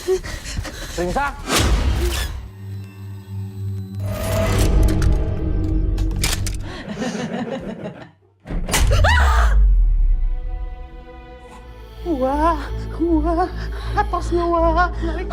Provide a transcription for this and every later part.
Chính xác. Wah, atasnya wah, naik.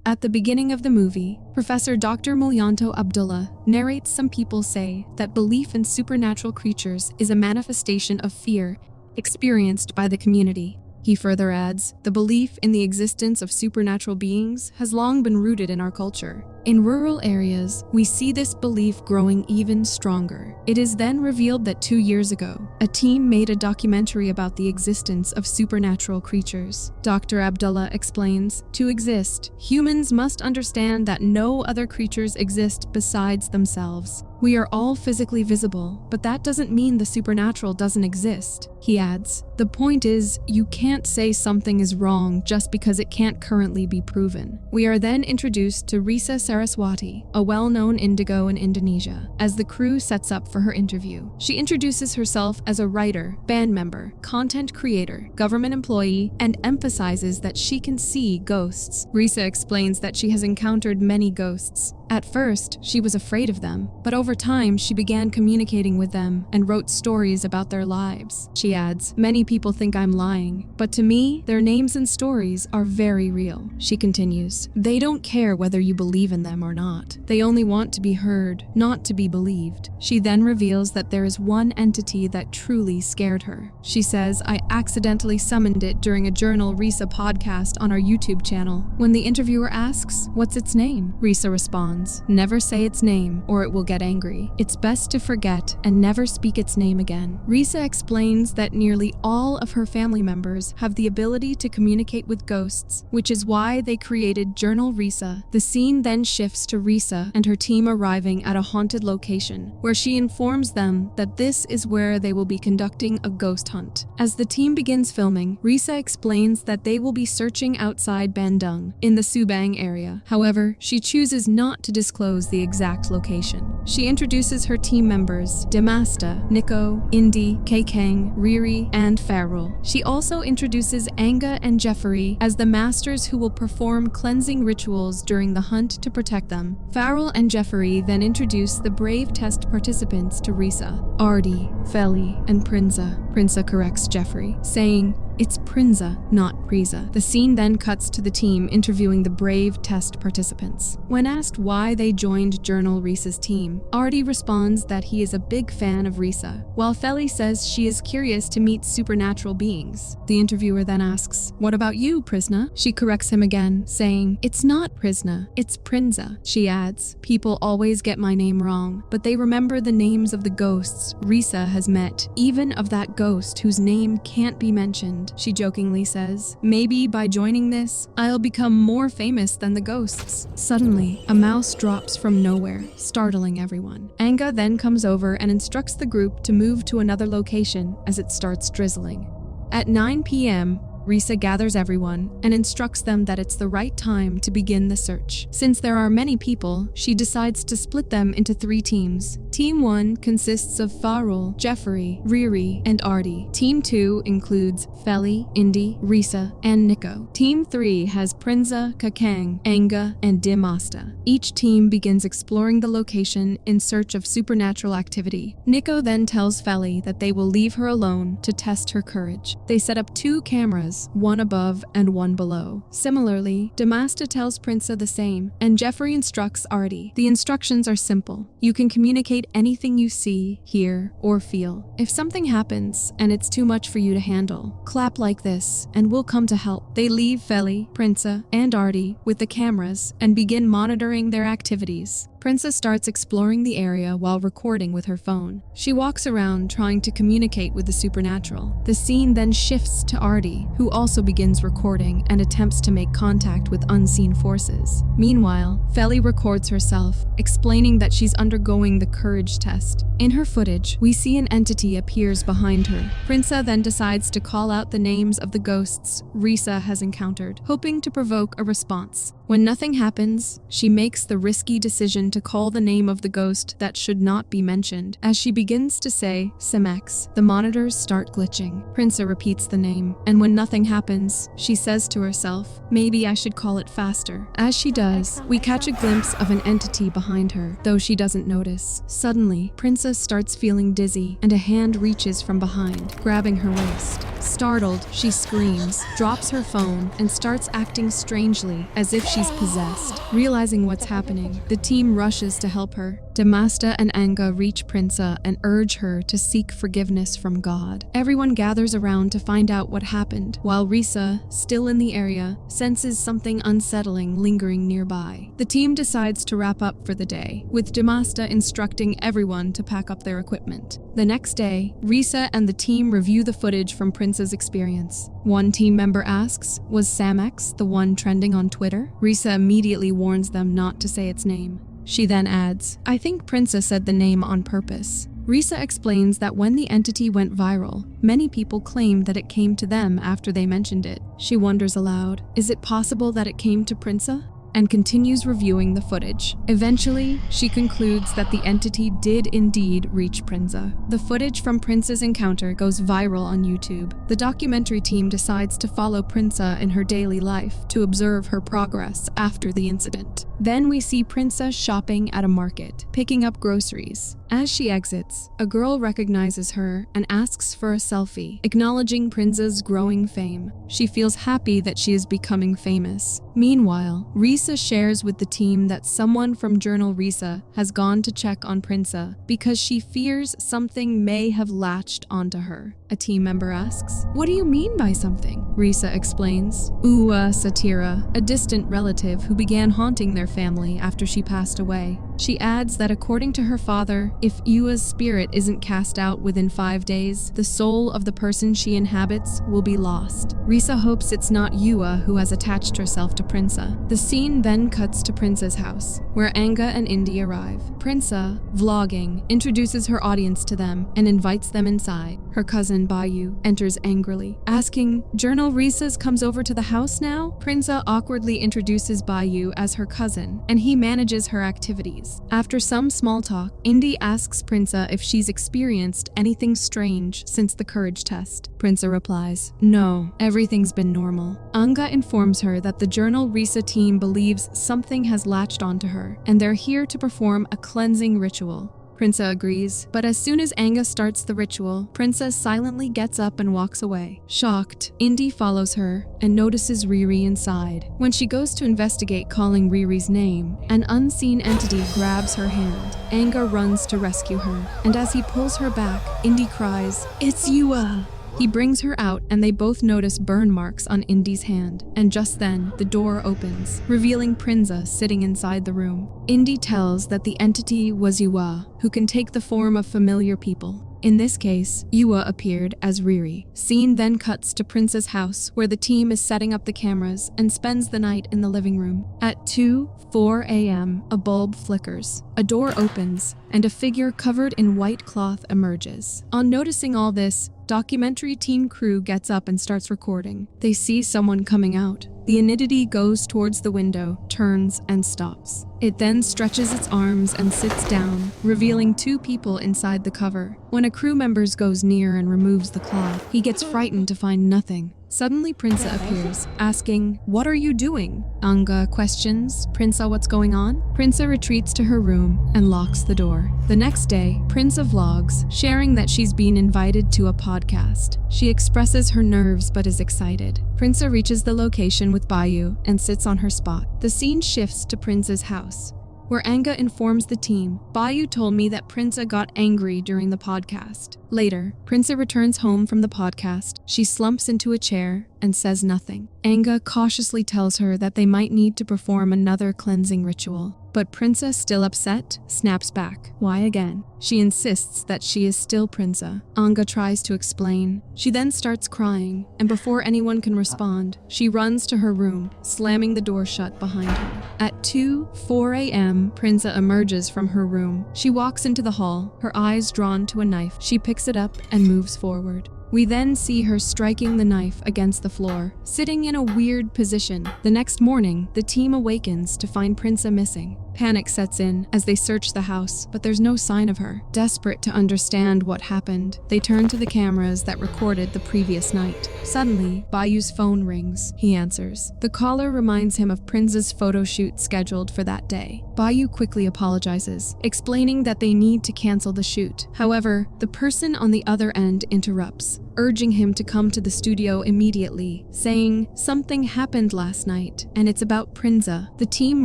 At the beginning of the movie, Professor Dr. Mulyanto Abdullah narrates some people say that belief in supernatural creatures is a manifestation of fear experienced by the community. He further adds, the belief in the existence of supernatural beings has long been rooted in our culture. In rural areas, we see this belief growing even stronger. It is then revealed that 2 years ago, a team made a documentary about the existence of supernatural creatures. Dr. Abdullah explains, to exist, humans must understand that no other creatures exist besides themselves. We are all physically visible, but that doesn't mean the supernatural doesn't exist. He adds, the point is, you can't say something is wrong just because it can't currently be proven. We are then introduced to Risa Saraswati, a well-known indigo in Indonesia, as the crew sets up for her interview. She introduces herself as a writer, band member, content creator, government employee, and emphasizes that she can see ghosts. Risa explains that she has encountered many ghosts. At first, she was afraid of them, but over time she began communicating with them and wrote stories about their lives. She adds, many people think I'm lying, but to me, their names and stories are very real. She continues, they don't care whether you believe in them or not. They only want to be heard, not to be believed. She then reveals that there is one entity that truly scared her. She says, I accidentally summoned it during a Jurnal Risa podcast on our YouTube channel. When the interviewer asks, what's its name? Risa responds, never say its name or it will get angry. It's best to forget and never speak its name again. Risa explains that nearly all of her family members have the ability to communicate with ghosts, which is why they created Jurnal Risa. The scene then shifts to Risa and her team arriving at a haunted location, where she informs them that this is where they will be conducting a ghost hunt. As the team begins filming, Risa explains that they will be searching outside Bandung, in the Subang area. However, she chooses not to disclose the exact location. She introduces her team members, Demasta, Nico, Indy, Kakang, Riri, and Farrell. She also introduces Anga and Jeffrey as the masters who will perform cleansing rituals during the hunt to protect them. Farrell and Jeffrey then introduce the brave test participants to Risa, Artie, Feli, and Prinza. Prinza corrects Jeffrey, saying, it's Prinza, not Risa. The scene then cuts to the team interviewing the brave test participants. When asked why they joined Jurnal Risa's team, Artie responds that he is a big fan of Risa, while Feli says she is curious to meet supernatural beings. The interviewer then asks, what about you, Prisna? She corrects him again, saying, it's not Prisna, it's Prinza. She adds, people always get my name wrong, but they remember the names of the ghosts Risa has met, even of that ghost whose name can't be mentioned. She jokingly says, maybe by joining this, I'll become more famous than the ghosts. Suddenly, a mouse drops from nowhere, startling everyone. Anga then comes over and instructs the group to move to another location as it starts drizzling. At 9 p.m., Risa gathers everyone and instructs them that it's the right time to begin the search. Since there are many people, she decides to split them into 3 teams. Team 1 consists of Farrell, Jeffrey, Riri, and Artie. Team 2 includes Feli, Indy, Risa, and Nico. Team 3 has Prinza, Kakang, Anga, and Dimasta. Each team begins exploring the location in search of supernatural activity. Nico then tells Feli that they will leave her alone to test her courage. They set up 2 cameras, one above and one below. Similarly, Damasta tells Prinza the same, and Jeffrey instructs Artie. The instructions are simple. You can communicate anything you see, hear, or feel. If something happens and it's too much for you to handle, clap like this and we'll come to help. They leave Feli, Prinza, and Artie with the cameras and begin monitoring their activities. Prinsa starts exploring the area while recording with her phone. She walks around trying to communicate with the supernatural. The scene then shifts to Artie, who also begins recording and attempts to make contact with unseen forces. Meanwhile, Feli records herself, explaining that she's undergoing the courage test. In her footage, we see an entity appears behind her. Prinsa then decides to call out the names of the ghosts Risa has encountered, hoping to provoke a response. When nothing happens, she makes the risky decision to call the name of the ghost that should not be mentioned. As she begins to say Semex, the monitors start glitching. Prinsa repeats the name, and when nothing happens, she says to herself, maybe I should call it faster. As she does, we catch a glimpse of an entity behind her, though she doesn't notice. Suddenly, Prinsa starts feeling dizzy, and a hand reaches from behind, grabbing her waist. Startled, she screams, drops her phone, and starts acting strangely, as if she's possessed. Realizing what's happening, the team rushes to help her. Damasta and Anga reach Prinsa and urge her to seek forgiveness from God. Everyone gathers around to find out what happened, while Risa, still in the area, senses something unsettling lingering nearby. The team decides to wrap up for the day, with Damasta instructing everyone to pack up their equipment. The next day, Risa and the team review the footage from Prinsa's experience. One team member asks, was Samex the one trending on Twitter? Risa immediately warns them not to say its name. She then adds, I think Prinsa said the name on purpose. Risa explains that when the entity went viral, many people claimed that it came to them after they mentioned it. She wonders aloud, is it possible that it came to Prinsa? And continues reviewing the footage. Eventually, she concludes that the entity did indeed reach Prinsa. The footage from Prinsa's encounter goes viral on YouTube. The documentary team decides to follow Prinsa in her daily life to observe her progress after the incident. Then we see Prinsa shopping at a market, picking up groceries. As she exits, a girl recognizes her and asks for a selfie, acknowledging Prinsa's growing fame. She feels happy that she is becoming famous. Meanwhile, Risa shares with the team that someone from Jurnal Risa has gone to check on Prinsa because she fears something may have latched onto her. A team member asks, what do you mean by something? Risa explains, Uwa Satira, a distant relative who began haunting their family after she passed away. She adds that according to her father, if Uwa's spirit isn't cast out within 5 days, the soul of the person she inhabits will be lost. Risa hopes it's not Uwa who has attached herself to Prinsa. The scene then cuts to Prinsa's house, where Anga and Indy arrive. Prinsa, vlogging, introduces her audience to them and invites them inside. Her cousin Bayu enters angrily, asking, Jurnal Risa's comes over to the house now? Prinsa awkwardly introduces Bayu as her cousin, and he manages her activities. After some small talk, Indy asks Prinsa if she's experienced anything strange since the courage test. Prinsa replies, no, everything's been normal. Anga informs her that the Jurnal Risa team believes something has latched onto her, and they're here to perform a cleansing ritual. Prinsa agrees, but as soon as Anga starts the ritual, Prinsa silently gets up and walks away. Shocked, Indy follows her and notices Riri inside. When she goes to investigate calling Riri's name, an unseen entity grabs her hand. Anga runs to rescue her, and as he pulls her back, Indy cries, it's Yua! He brings her out and they both notice burn marks on Indy's hand. And just then, the door opens, revealing Prinsa sitting inside the room. Indy tells that the entity was Yua, who can take the form of familiar people. In this case, Yua appeared as Riri. Scene then cuts to Prinsa's house, where the team is setting up the cameras and spends the night in the living room. At 2:04 a.m., a bulb flickers. A door opens, and a figure covered in white cloth emerges. On noticing all this, documentary team crew gets up and starts recording. They see someone coming out. The entity goes towards the window, turns, and stops. It then stretches its arms and sits down, revealing 2 people inside the cover. When a crew member goes near and removes the cloth, he gets frightened to find nothing. Suddenly, Prinsa appears, asking, what are you doing? Anga questions Prinsa what's going on. Prinsa retreats to her room and locks the door. The next day, Prinsa vlogs, sharing that she's been invited to a podcast. She expresses her nerves but is excited. Prinsa reaches the location with Bayu and sits on her spot. The scene shifts to Prinsa's house. where Anga informs the team, Bayu told me that Prinza got angry during the podcast. Later, Prinza returns home from the podcast. She slumps into a chair and says nothing. Anga cautiously tells her that they might need to perform another cleansing ritual. But Prinza, still upset, snaps back. Why again? She insists that she is still Prinza. Anga tries to explain. She then starts crying, and before anyone can respond, she runs to her room, slamming the door shut behind her. At 2:04 a.m., Prinza emerges from her room. She walks into the hall, her eyes drawn to a knife. She picks it up and moves forward. We then see her striking the knife against the floor, sitting in a weird position. The next morning, the team awakens to find Prinza missing. Panic sets in as they search the house, but there's no sign of her. Desperate to understand what happened, they turn to the cameras that recorded the previous night. Suddenly, Bayu's phone rings. He answers. The caller reminds him of Prinza's photo shoot scheduled for that day. Bayu quickly apologizes, explaining that they need to cancel the shoot. However, the person on the other end interrupts, urging him to come to the studio immediately, saying, "Something happened last night, and it's about Prinza." The team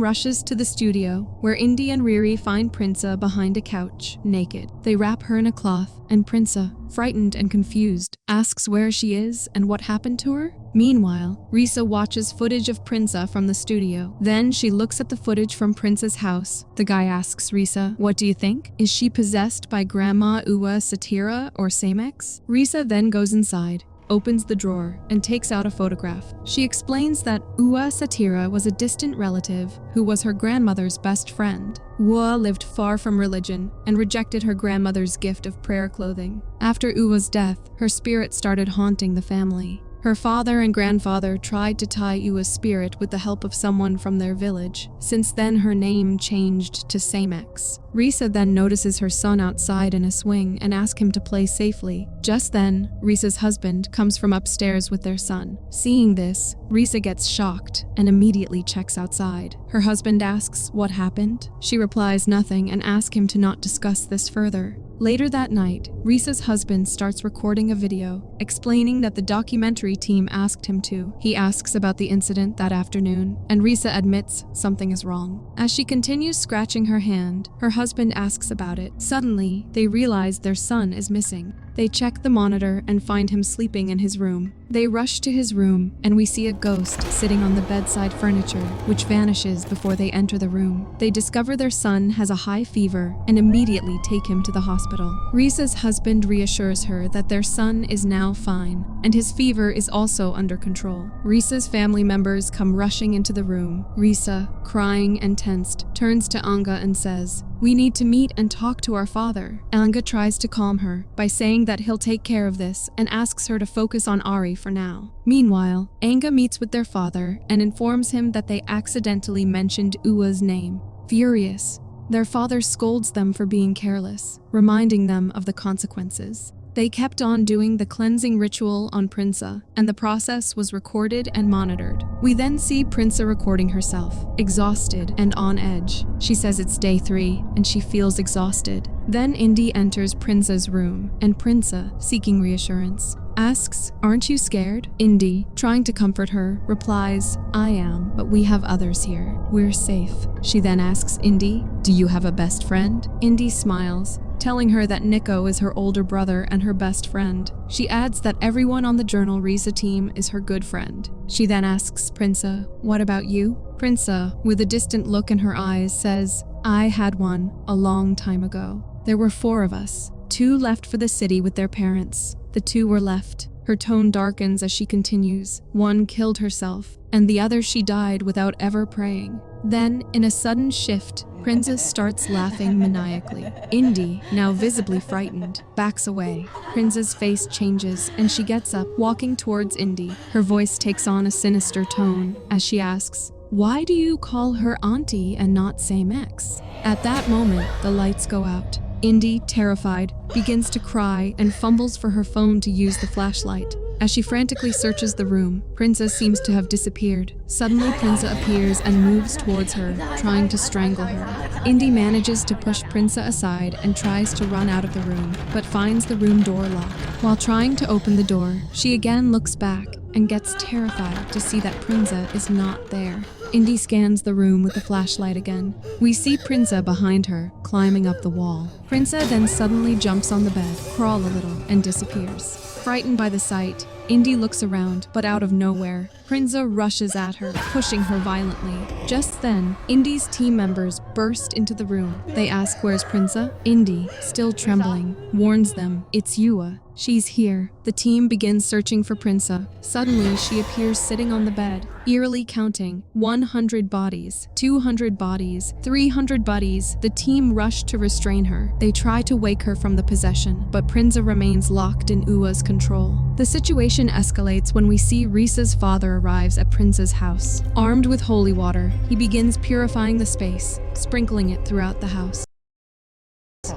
rushes to the studio, where Indy and Riri find Prinza behind a couch, naked. They wrap her in a cloth, and Prinza, frightened and confused, asks where she is and what happened to her. Meanwhile, Risa watches footage of Prinza from the studio. Then she looks at the footage from Prinza's house. The guy asks Risa, "What do you think? Is she possessed by Grandma Uwa Satira or Samex?" Risa then goes inside, opens the drawer, and takes out a photograph. She explains that Uwa Satira was a distant relative who was her grandmother's best friend. Uwa lived far from religion and rejected her grandmother's gift of prayer clothing. After Uwa's death, her spirit started haunting the family. Her father and grandfather tried to tie Uwa's spirit with the help of someone from their village. Since then, her name changed to Samex. Risa then notices her son outside in a swing and asks him to play safely. Just then, Risa's husband comes from upstairs with their son. Seeing this, Risa gets shocked and immediately checks outside. Her husband asks what happened. She replies nothing and asks him to not discuss this further. Later that night, Risa's husband starts recording a video, explaining that the documentary team asked him to. He asks about the incident that afternoon, and Risa admits something is wrong. As she continues scratching her hand, her husband asks about it. Suddenly, they realize their son is missing. They check the monitor and find him sleeping in his room. They rush to his room, and we see a ghost sitting on the bedside furniture, which vanishes before they enter the room. They discover their son has a high fever and immediately take him to the hospital. Risa's husband reassures her that their son is now fine, and his fever is also under control. Risa's family members come rushing into the room. Risa, crying and tensed, turns to Anga and says, "We need to meet and talk to our father." Anga tries to calm her by saying that he'll take care of this and asks her to focus on Ari for now. Meanwhile, Anga meets with their father and informs him that they accidentally mentioned Uwa's name. Furious, their father scolds them for being careless, reminding them of the consequences. They kept on doing the cleansing ritual on Prinza, and the process was recorded and monitored. We then see Prinza recording herself, exhausted and on edge. She says it's day 3, and she feels exhausted. Then Indy enters Prinza's room, and Prinza, seeking reassurance, asks, "Aren't you scared?" Indy, trying to comfort her, replies, "I am, but we have others here. We're safe." She then asks Indy, "Do you have a best friend?" Indy smiles, telling her that Nico is her older brother and her best friend. She adds that everyone on the Jurnal Risa team is her good friend. She then asks Prinza, "What about you?" Prinza, with a distant look in her eyes, says, "I had one a long time ago. There were 4 of us. 2 left for the city with their parents. The 2 were left." Her tone darkens as she continues. "One killed herself, and the other she died without ever praying." Then, in a sudden shift, Prinza starts laughing maniacally. Indy, now visibly frightened, backs away. Prinza's face changes, and she gets up, walking towards Indy. Her voice takes on a sinister tone as she asks, "Why do you call her auntie and not Samex?" At that moment, the lights go out. Indy, terrified, begins to cry and fumbles for her phone to use the flashlight. As she frantically searches the room, Prinza seems to have disappeared. Suddenly, Prinza appears and moves towards her, trying to strangle her. Indy manages to push Prinza aside and tries to run out of the room, but finds the room door locked. While trying to open the door, she again looks back, and gets terrified to see that Prinza is not there. Indy scans the room with the flashlight again. We see Prinza behind her, climbing up the wall. Prinza then suddenly jumps on the bed, crawls a little, and disappears. Frightened by the sight, Indy looks around, but out of nowhere, Prinza rushes at her, pushing her violently. Just then, Indy's team members burst into the room. They ask, "Where's Prinza?" Indy, still trembling, warns them, "It's Yua. She's here." The team begins searching for Prinza. Suddenly, she appears sitting on the bed, eerily counting 100 bodies, 200 bodies, 300 bodies. The team rush to restrain her. They try to wake her from the possession, but Prinza remains locked in Ua's control. The situation escalates when we see Risa's father arrives at Prinza's house. Armed with holy water, he begins purifying the space, sprinkling it throughout the house.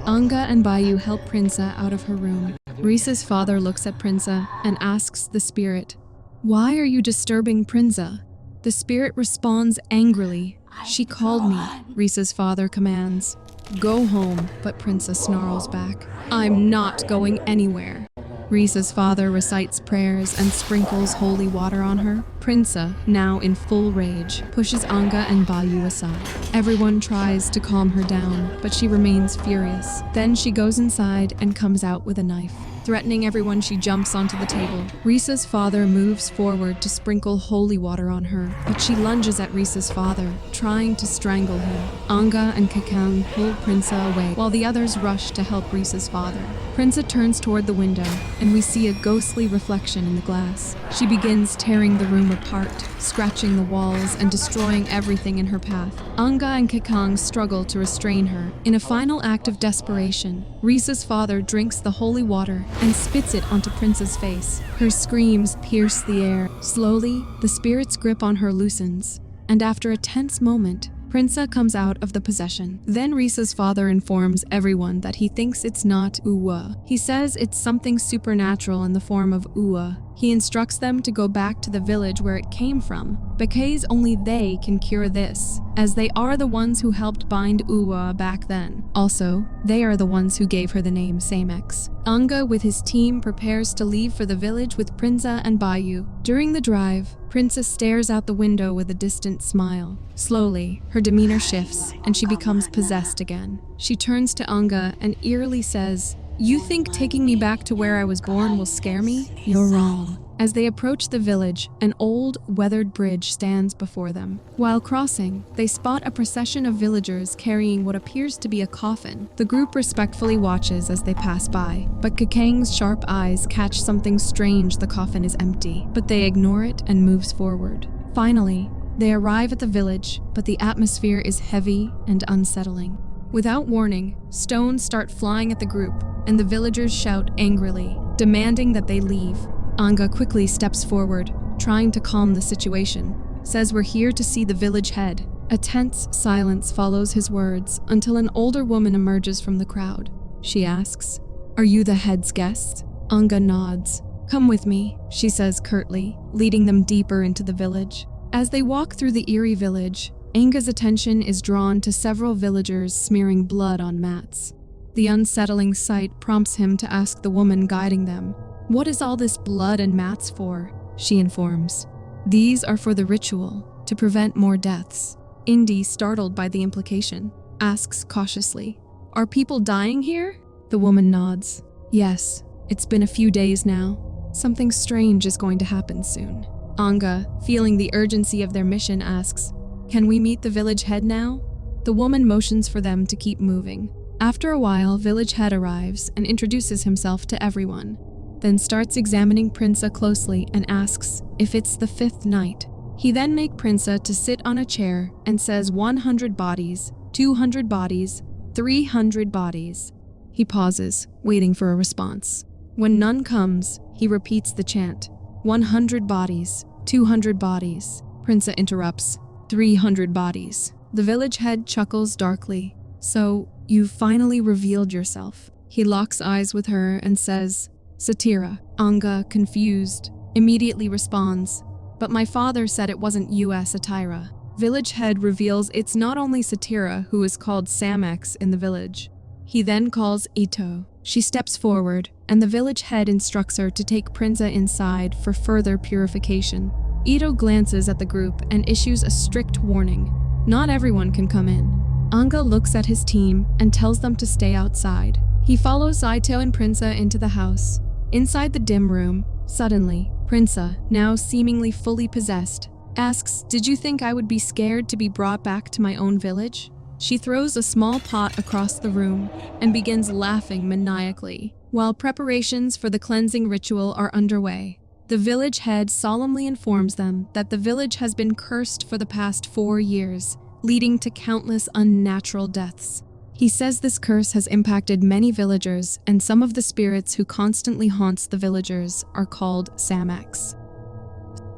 Anga and Bayu help Prinza out of her room. Risa's father looks at Prinza and asks the spirit, "Why are you disturbing Prinza?" The spirit responds angrily, "She called me," Risa's father commands. "Go home," but Prinza snarls back, "I'm not going anywhere." Risa's father recites prayers and sprinkles holy water on her. Prinza, now in full rage, pushes Anga and Bayu aside. Everyone tries to calm her down, but she remains furious. Then she goes inside and comes out with a knife. Threatening everyone, she jumps onto the table. Risa's father moves forward to sprinkle holy water on her, but she lunges at Risa's father, trying to strangle him. Anga and Kakang pull Prinza away, while the others rush to help Risa's father. Prinza turns toward the window, and we see a ghostly reflection in the glass. She begins tearing the room apart, scratching the walls and destroying everything in her path. Anga and Kakang struggle to restrain her. In a final act of desperation, Risa's father drinks the holy water and spits it onto Prinza's face. Her screams pierce the air. Slowly, the spirit's grip on her loosens, and after a tense moment, Prinza comes out of the possession. Then Risa's father informs everyone that he thinks it's not Ua. He says it's something supernatural in the form of Ua. He instructs them to go back to the village where it came from, because only they can cure this, as they are the ones who helped bind Ua back then. Also, they are the ones who gave her the name Samex. Anga with his team prepares to leave for the village with Prinza and Bayu. During the drive, Prinza stares out the window with a distant smile. Slowly, her demeanor shifts, and she becomes possessed again. She turns to Anga and eerily says, "You think taking me back to where I was born will scare me? You're wrong." As they approach the village, an old, weathered bridge stands before them. While crossing, they spot a procession of villagers carrying what appears to be a coffin. The group respectfully watches as they pass by, but Kakang's sharp eyes catch something strange. The coffin is empty, but they ignore it and moves forward. Finally, they arrive at the village, but the atmosphere is heavy and unsettling. Without warning, stones start flying at the group, and the villagers shout angrily, demanding that they leave. Anga quickly steps forward, trying to calm the situation, says we're here to see the village head. A tense silence follows his words until an older woman emerges from the crowd. She asks, "Are you the head's guest?" Anga nods. "Come with me," she says curtly, leading them deeper into the village. As they walk through the eerie village, Anga's attention is drawn to several villagers smearing blood on mats. The unsettling sight prompts him to ask the woman guiding them, "What is all this blood and mats for?" She informs, "These are for the ritual, to prevent more deaths." Indy, startled by the implication, asks cautiously, "Are people dying here?" The woman nods. "Yes, it's been a few days now. Something strange is going to happen soon." Anga, feeling the urgency of their mission, asks, "Can we meet the village head now?" The woman motions for them to keep moving. After a while, village head arrives and introduces himself to everyone, then starts examining Prinza closely and asks if it's the 5th night. He then makes Prinza to sit on a chair and says 100 bodies, 200 bodies, 300 bodies. He pauses, waiting for a response. When none comes, he repeats the chant, 100 bodies, 200 bodies. Prinza interrupts, 300 bodies. The village head chuckles darkly. "So, you've finally revealed yourself." He locks eyes with her and says, "Satira." Anga, confused, immediately responds, "But my father said it wasn't US Satira." Village head reveals it's not only Satira who is called Samex in the village. He then calls Ito. She steps forward, and the village head instructs her to take Prinza inside for further purification. Ito glances at the group and issues a strict warning. Not everyone can come in. Anga looks at his team and tells them to stay outside. He follows Ito and Prinza into the house. Inside the dim room, suddenly, Prinza, now seemingly fully possessed, asks, "Did you think I would be scared to be brought back to my own village?" She throws a small pot across the room and begins laughing maniacally. While preparations for the cleansing ritual are underway, the village head solemnly informs them that the village has been cursed for the past 4 years, leading to countless unnatural deaths. He says this curse has impacted many villagers, and some of the spirits who constantly haunts the villagers are called Samaks.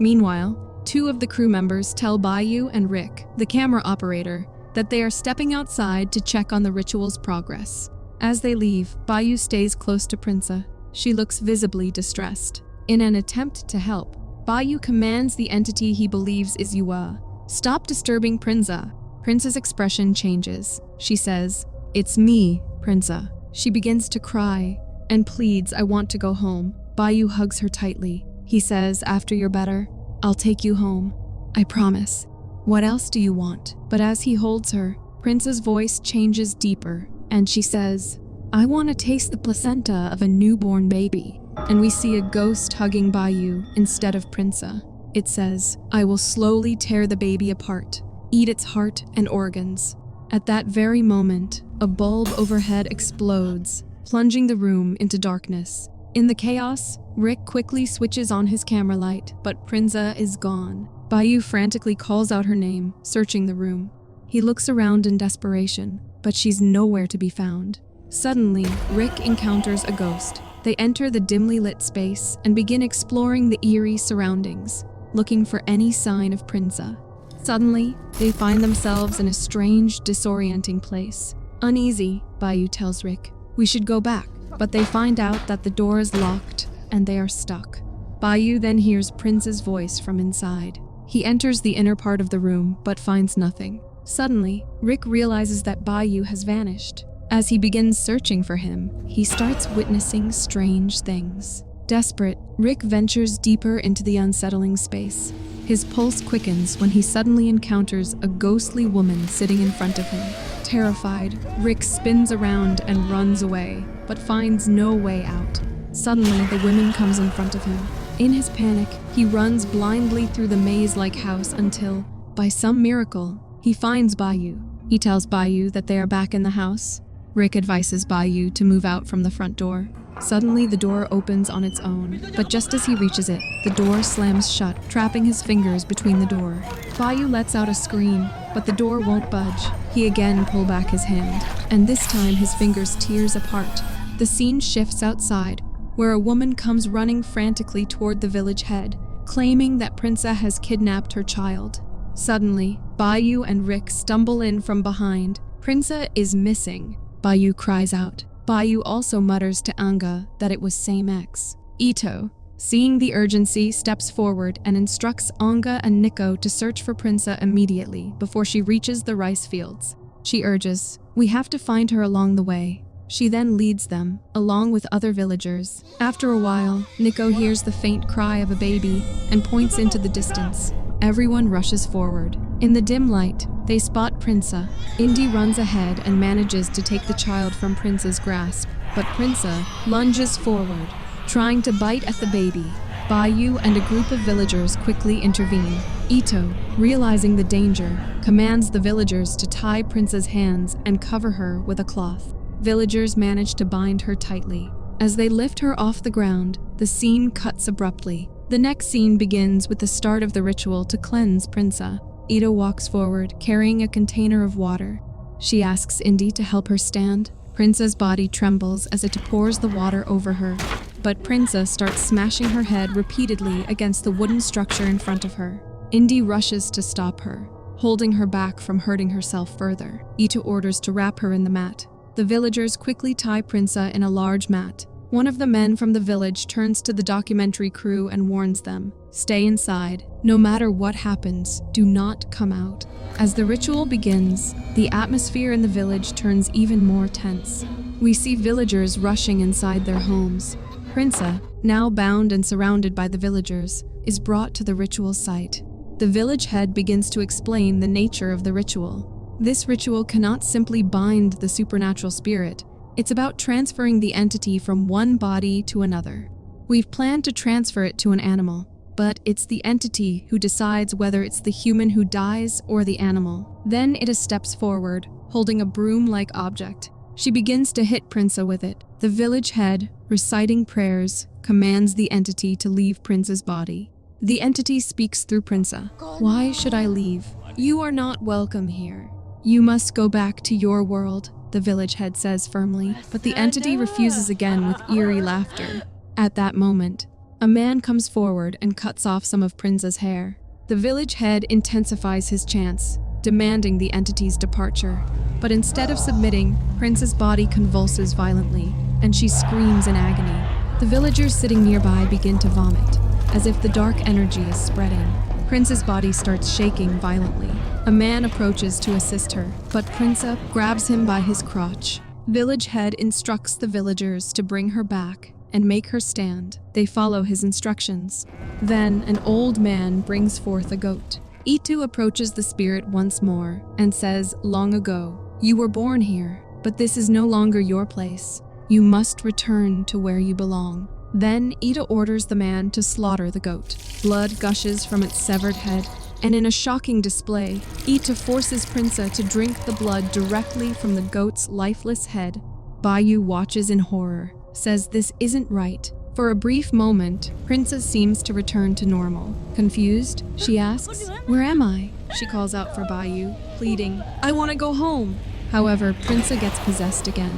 Meanwhile, 2 of the crew members tell Bayou and Rick, the camera operator, that they are stepping outside to check on the ritual's progress. As they leave, Bayou stays close to Prinza. She looks visibly distressed. In an attempt to help, Bayou commands the entity he believes is Yua, "Stop disturbing Prinza." Prinza's expression changes. She says, "It's me, Prinza." She begins to cry and pleads, "I want to go home." Bayou hugs her tightly. He says, "After you're better, I'll take you home. I promise. What else do you want?" But as he holds her, Prinza's voice changes deeper, and she says, "I want to taste the placenta of a newborn baby." And we see a ghost hugging Bayou instead of Prinza. It says, "I will slowly tear the baby apart, eat its heart and organs." At that very moment, a bulb overhead explodes, plunging the room into darkness. In the chaos, Rick quickly switches on his camera light, but Prinza is gone. Bayou frantically calls out her name, searching the room. He looks around in desperation, but she's nowhere to be found. Suddenly, Rick encounters a ghost. They enter the dimly lit space and begin exploring the eerie surroundings, looking for any sign of Prinza. Suddenly, they find themselves in a strange, disorienting place. Uneasy, Bayou tells Rick, "We should go back." But they find out that the door is locked and they are stuck. Bayou then hears Prince's voice from inside. He enters the inner part of the room but finds nothing. Suddenly, Rick realizes that Bayou has vanished. As he begins searching for him, he starts witnessing strange things. Desperate, Rick ventures deeper into the unsettling space. His pulse quickens when he suddenly encounters a ghostly woman sitting in front of him. Terrified, Rick spins around and runs away, but finds no way out. Suddenly, the woman comes in front of him. In his panic, he runs blindly through the maze-like house until, by some miracle, he finds Bayou. He tells Bayou that they are back in the house. Rick advises Bayou to move out from the front door. Suddenly, the door opens on its own, but just as he reaches it, the door slams shut, trapping his fingers between the door. Bayou lets out a scream, but the door won't budge. He again pulls back his hand, and this time his fingers tears apart. The scene shifts outside, where a woman comes running frantically toward the village head, claiming that Prinza has kidnapped her child. Suddenly, Bayou and Rick stumble in from behind. Prinza is missing. Bayou cries out. Bayou also mutters to Anga that it was same ex. Ito, seeing the urgency, steps forward and instructs Anga and Nico to search for Prinza immediately before she reaches the rice fields. She urges, "We have to find her along the way." She then leads them, along with other villagers. After a while, Nico hears the faint cry of a baby and points into the distance. Everyone rushes forward. In the dim light, they spot Prinza. Indy runs ahead and manages to take the child from Prinza's grasp, but Prinza lunges forward, trying to bite at the baby. Bayou and a group of villagers quickly intervene. Ito, realizing the danger, commands the villagers to tie Prinza's hands and cover her with a cloth. Villagers manage to bind her tightly. As they lift her off the ground, the scene cuts abruptly. The next scene begins with the start of the ritual to cleanse Prinza. Ito walks forward, carrying a container of water. She asks Indy to help her stand. Prinza's body trembles as it pours the water over her, but Prinza starts smashing her head repeatedly against the wooden structure in front of her. Indy rushes to stop her, holding her back from hurting herself further. Ito orders to wrap her in the mat. The villagers quickly tie Prinza in a large mat, One of the men from the village turns to the documentary crew and warns them, "Stay inside. No matter what happens, do not come out." As the ritual begins, the atmosphere in the village turns even more tense. We see villagers rushing inside their homes. Prinsa, now bound and surrounded by the villagers, is brought to the ritual site. The village head begins to explain the nature of the ritual. This ritual cannot simply bind the supernatural spirit. It's about transferring the entity from one body to another. We've planned to transfer it to an animal, but it's the entity who decides whether it's the human who dies or the animal. Then it steps forward, holding a broom-like object. She begins to hit Prinsa with it. The village head, reciting prayers, commands the entity to leave Prinsa's body. The entity speaks through Prinsa. "Why should I leave? You are not welcome here. You must go back to your world," the village head says firmly, but the entity refuses again with eerie laughter. At that moment, a man comes forward and cuts off some of Prinsa's hair. The village head intensifies his chants, demanding the entity's departure. But instead of submitting, Prinsa's body convulses violently, and she screams in agony. The villagers sitting nearby begin to vomit, as if the dark energy is spreading. Prinsa's body starts shaking violently. A man approaches to assist her, but Prinsa grabs him by his crotch. Village head instructs the villagers to bring her back and make her stand. They follow his instructions. Then an old man brings forth a goat. Itu approaches the spirit once more and says, "Long ago, you were born here, but this is no longer your place. You must return to where you belong." Then Ida orders the man to slaughter the goat. Blood gushes from its severed head, and in a shocking display, Ita forces Prinsa to drink the blood directly from the goat's lifeless head. Bayu watches in horror, says this isn't right. For a brief moment, Prinsa seems to return to normal. Confused, she asks, "Where am I?" She calls out for Bayu, pleading, "I want to go home." However, Prinsa gets possessed again.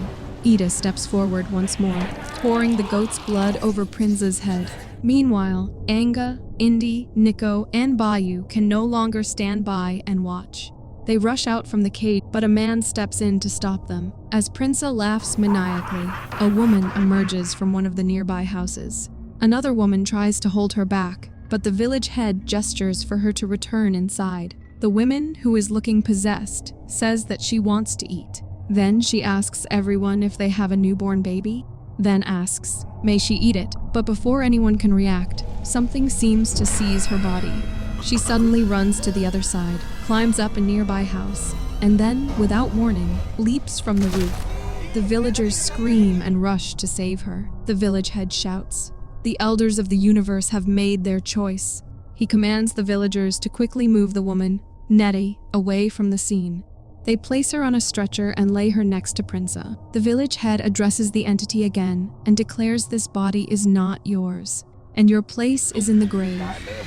Ida steps forward once more, pouring the goat's blood over Prinsa's head. Meanwhile, Anga, Indi, Nico, and Bayu can no longer stand by and watch. They rush out from the cage, but a man steps in to stop them. As Prinsa laughs maniacally, a woman emerges from one of the nearby houses. Another woman tries to hold her back, but the village head gestures for her to return inside. The woman, who is looking possessed, says that she wants to eat. Then she asks everyone if they have a newborn baby, then asks, may she eat it? But before anyone can react, something seems to seize her body. She suddenly runs to the other side, climbs up a nearby house, and then, without warning, leaps from the roof. The villagers scream and rush to save her. The village head shouts, "The elders of the universe have made their choice." He commands the villagers to quickly move the woman, Nettie, away from the scene. They place her on a stretcher and lay her next to Prinsa. The village head addresses the entity again and declares this body is not yours, and your place is in the grave.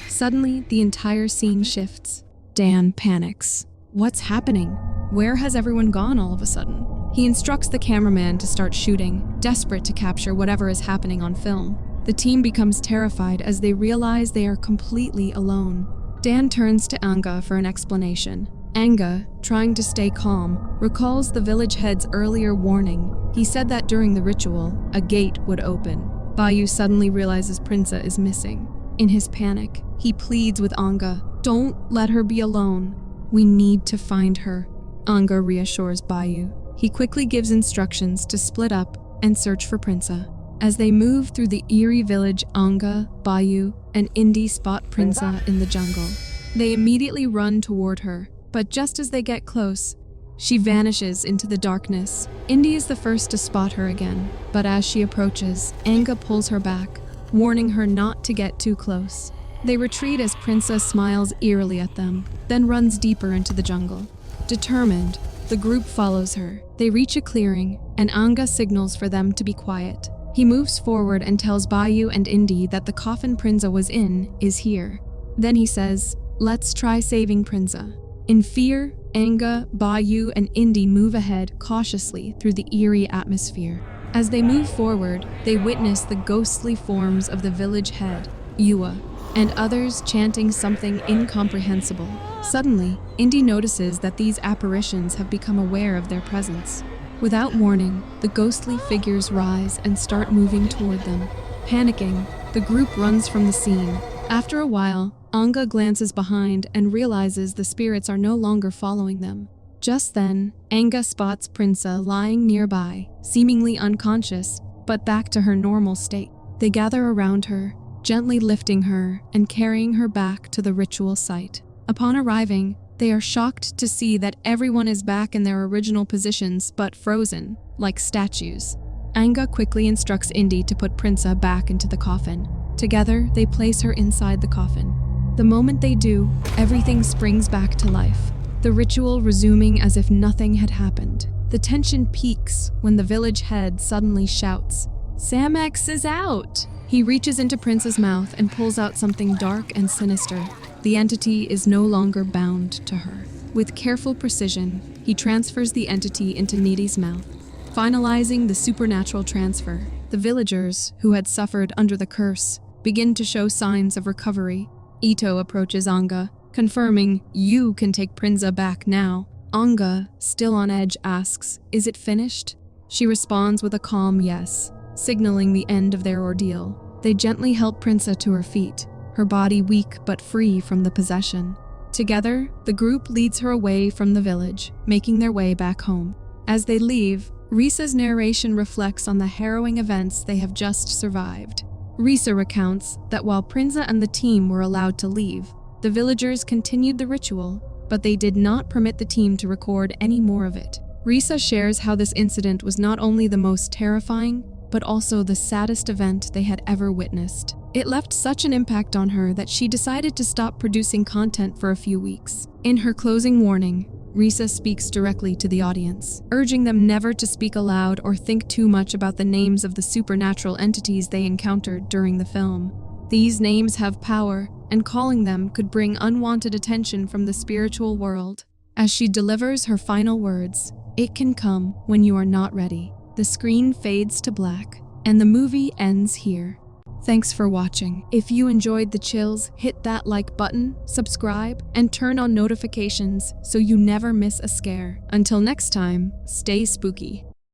Suddenly, the entire scene shifts. Dan panics. What's happening? Where has everyone gone all of a sudden? He instructs the cameraman to start shooting, desperate to capture whatever is happening on film. The team becomes terrified as they realize they are completely alone. Dan turns to Anga for an explanation. Anga, trying to stay calm, recalls the village head's earlier warning. He said that during the ritual, a gate would open. Bayu suddenly realizes Prinsa is missing. In his panic, he pleads with Anga, "Don't let her be alone. We need to find her." Anga reassures Bayu. He quickly gives instructions to split up and search for Prinsa. As they move through the eerie village, Anga, Bayu, and Indi spot Prinsa in the jungle. They immediately run toward her, but just as they get close, she vanishes into the darkness. Indi is the first to spot her again, but as she approaches, Anga pulls her back, warning her not to get too close. They retreat as Prinsa smiles eerily at them, then runs deeper into the jungle. Determined, the group follows her. They reach a clearing, and Anga signals for them to be quiet. He moves forward and tells Bayu and Indi that the coffin Prinsa was in is here. Then he says, "Let's try saving Prinsa." In fear, Anga, Bayu, and Indi move ahead cautiously through the eerie atmosphere. As they move forward, they witness the ghostly forms of the village head, Yua, and others chanting something incomprehensible. Suddenly, Indi notices that these apparitions have become aware of their presence. Without warning, the ghostly figures rise and start moving toward them. Panicking, the group runs from the scene. After a while, Anga glances behind and realizes the spirits are no longer following them. Just then, Anga spots Prinsa lying nearby, seemingly unconscious, but back to her normal state. They gather around her, gently lifting her and carrying her back to the ritual site. Upon arriving, they are shocked to see that everyone is back in their original positions but frozen, like statues. Anga quickly instructs Indy to put Prinsa back into the coffin. Together, they place her inside the coffin. The moment they do, everything springs back to life, the ritual resuming as if nothing had happened. The tension peaks when the village head suddenly shouts, "Samex is out!" He reaches into Prince's mouth and pulls out something dark and sinister. The entity is no longer bound to her. With careful precision, he transfers the entity into Needy's mouth, finalizing the supernatural transfer. The villagers, who had suffered under the curse, begin to show signs of recovery. Ito approaches Anga, confirming, "You can take Prinsa back now." Anga, still on edge, asks, "Is it finished?" She responds with a calm yes, signaling the end of their ordeal. They gently help Prinsa to her feet, her body weak but free from the possession. Together, the group leads her away from the village, making their way back home. As they leave, Risa's narration reflects on the harrowing events they have just survived. Risa recounts that while Prinsa and the team were allowed to leave, the villagers continued the ritual, but they did not permit the team to record any more of it. Risa shares how this incident was not only the most terrifying, but also the saddest event they had ever witnessed. It left such an impact on her that she decided to stop producing content for a few weeks. In her closing warning, Risa speaks directly to the audience, urging them never to speak aloud or think too much about the names of the supernatural entities they encountered during the film. These names have power, and calling them could bring unwanted attention from the spiritual world. As she delivers her final words, "It can come when you are not ready," the screen fades to black, and the movie ends here. Thanks for watching. If you enjoyed the chills, hit that like button, subscribe, and turn on notifications so you never miss a scare. Until next time, stay spooky.